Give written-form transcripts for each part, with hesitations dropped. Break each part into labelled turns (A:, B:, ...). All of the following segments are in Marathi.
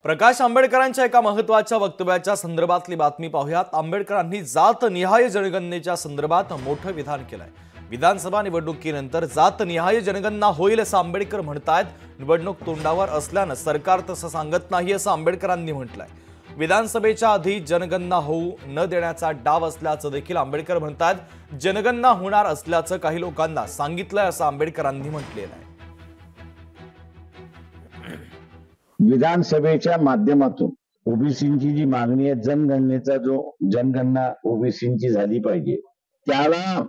A: प्रकाश आंबेडकरांच्या एका महत्त्वाच्या वक्तव्याच्या संदर्भातली बातमी पाहूयात। आंबेडकरांनी जातनिहाय जनगणनेच्या संदर्भात मोठं विधान केलंय। विधानसभा निवडणुकीनंतर जातनिहाय जनगणना होईल असं आंबेडकर म्हणतायत। निवडणूक तोंडावर असल्यानं सरकार तसं सांगत नाही असं आंबेडकरांनी म्हटलंय। विधानसभेच्या आधी जनगणना होऊ न देण्याचा डाव असल्याचं देखील आंबेडकर म्हणतायत। जनगणना होणार असल्याचं काही लोकांना सांगितलंय असं आंबेडकरांनी म्हटलेलं आहे।
B: विधानसभेच्या माध्यमातून ओबीसींची जी मागणी आहे, जनगणनेचा जो जनगणना ओबीसींची झाली पाहिजे, त्याला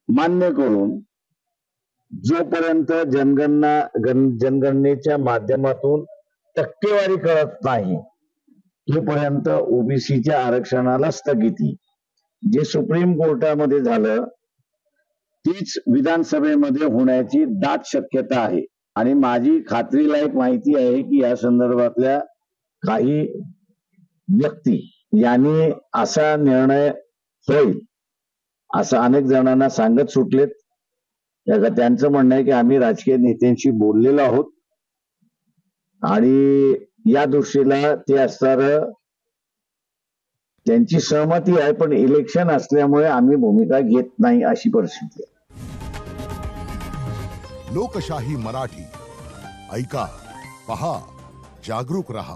B: मान्य करून जोपर्यंत जनगणनेच्या माध्यमातून टक्केवारी कळत नाही तोपर्यंत ओबीसीच्या आरक्षणाला स्थगिती। जे सुप्रीम कोर्टामध्ये झालं तीच विधानसभेमध्ये होण्याची दाट शक्यता आहे। आणि माझी खात्रीलायक माहिती आहे की या संदर्भातल्या काही व्यक्ती यांनी असा निर्णय होईल असं अनेक जणांना सांगत सुटलेत। त्यांचं म्हणणं आहे की आम्ही राजकीय नेत्यांशी बोललेलो आहोत आणि या दृष्टीला ते असणारं त्यांची सहमती आहे, पण इलेक्शन असल्यामुळे आम्ही भूमिका घेत नाही अशी परिस्थिती आहे।
C: लोकशाही मराठी ऐका, पहा, जागरूक रहा।